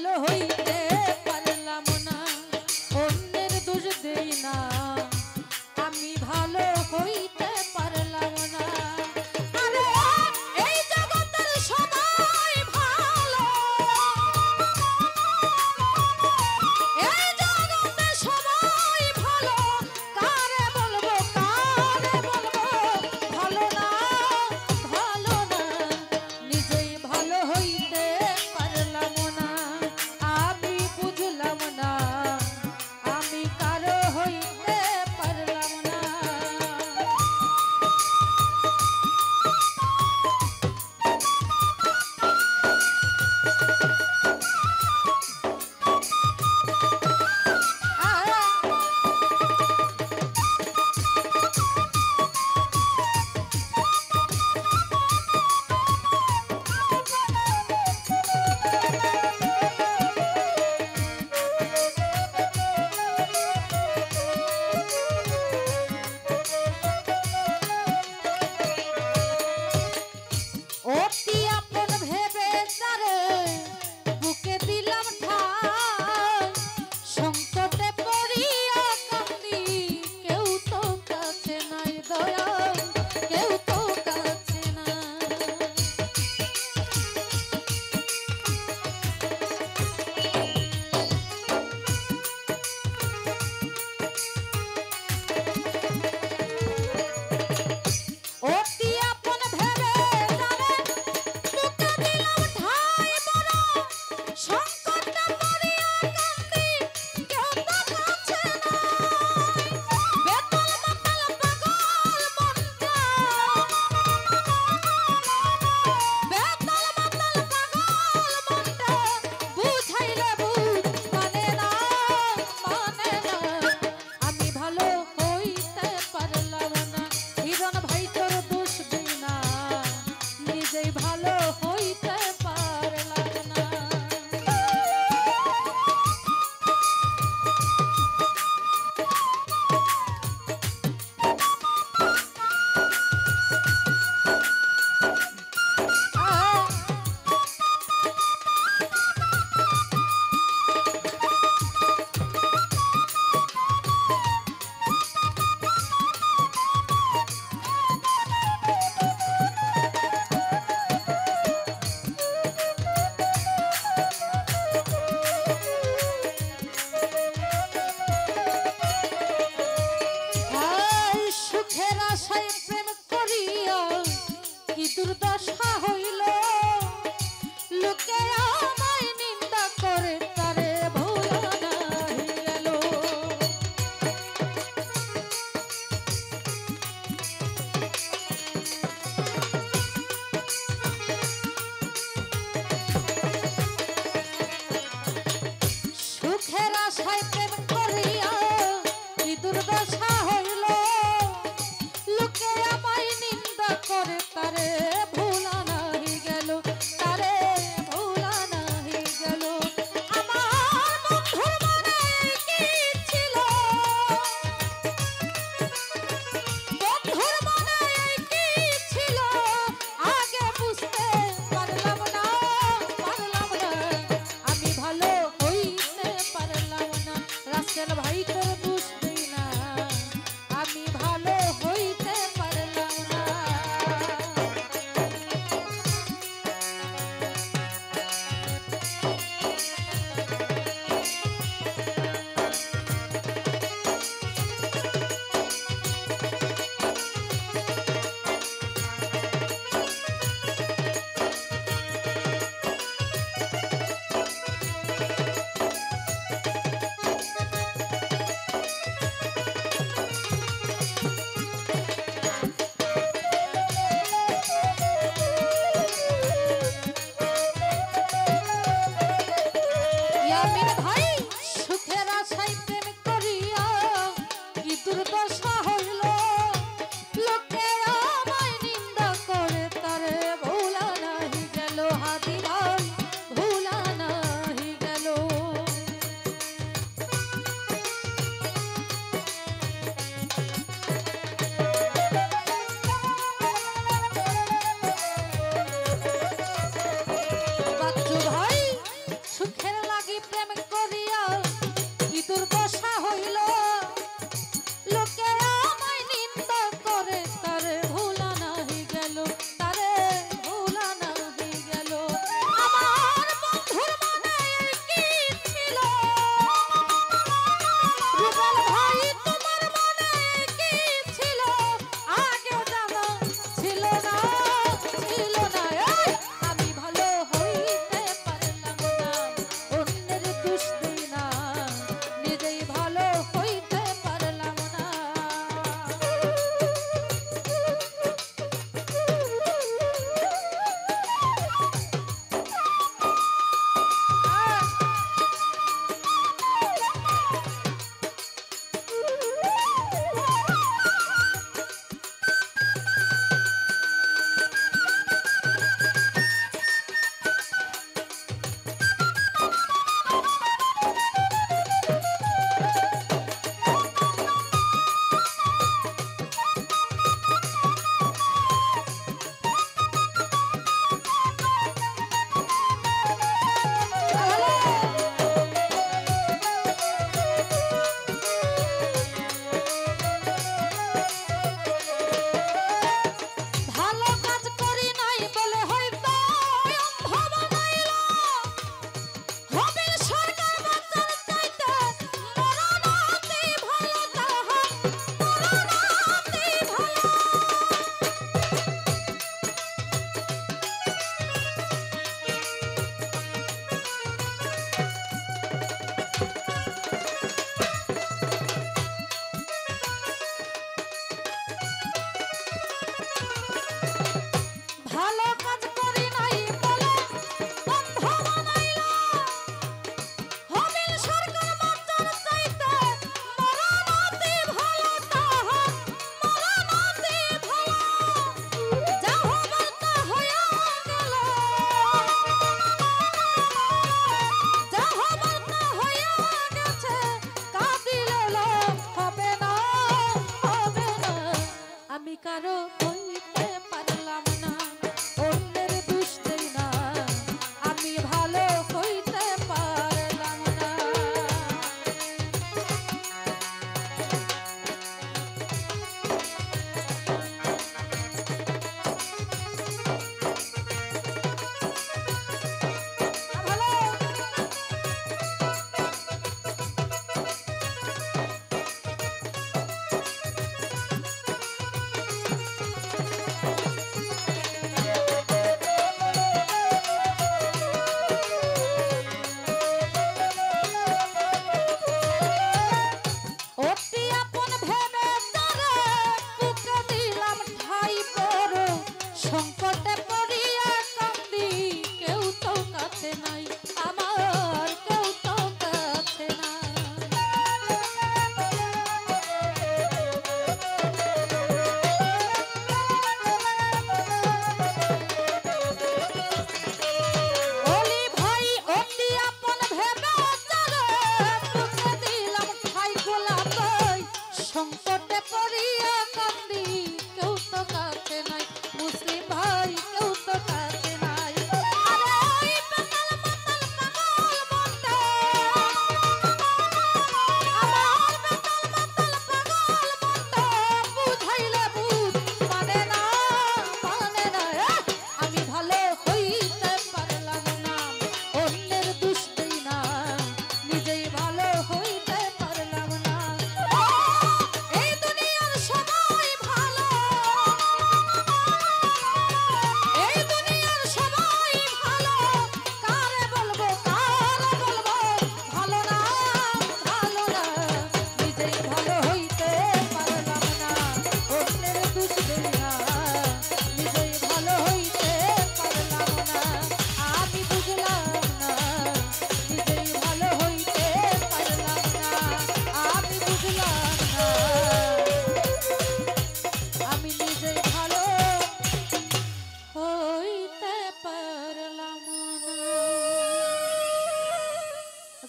ভালো হইতে পারলাম না, অন্যের দোষ দেই না, আমি ভালো হইতে পারলাম না। আরে এই জগতের সবাই ভালো, এই জগতের সবাই ভালো, কারে বলবো ভালো না, ভালো না, নিজেই ভালো হইতে পারলাম না, আমি বুঝলাম না, আমি কারো হইতে পারলাম না। অতি আপন ভেবে তারে বুকে দিলাম ঠাই, সংকটে পড়িয়া কান্দি, কেউ তো কাছে নাই দয়া, কেউ তো কাছে নাই। অতি আপন ভেবে তারে বুকে দিলাম ঠাই, বড় সংকটে পড়িয়া কান্দি, কেউ তো কাছে নাই। বেতাল মাতাল পাগল মনটা, বেতাল মাতাল পাগল মনটা, বুঝাইলে বুঝ মানে না, মানে না, আমি ভালো হইতে পারলাম না। হিরণ ভাই তোর দোষ দিই না, নিজেই ভালো হইতে পারলাম না। হায় সুখের আশায় প্রেম করিয়া কি দুর্দশা হইল, লোকে আমায় নিন্দা করে তারে ভোলা নাহি গেল। সুখের আশায় প্রেম করিয়া কি দুর্দশা হইল, লোকে আমায় নিন্দা করে তারে ভোলা নাহি গেল, তারে ভোলা নাহি গেল। আমার বন্ধুর মনে কি ছিল, বন্ধুর মনে কি ছিল, আগে বুঝতে পারলাম না, পারলাম না, আমি ভালো হইতে পারলাম না। রাসেল ভাই তোর দোষ দিই না, আমি ভালো হইতে পারলাম না। ইয়ামিন ভাই সুখের আশায় প্রেম করিয়া কি দুর্দশা হইল, লোকে আমায় নিন্দা করে তারে ভোলা নাহি গেল। হাদি ভাই ভোলা নাহি গেল। বাচ্চু ভাই সুখের লাগ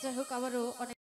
যাই হোক আবারও অনেক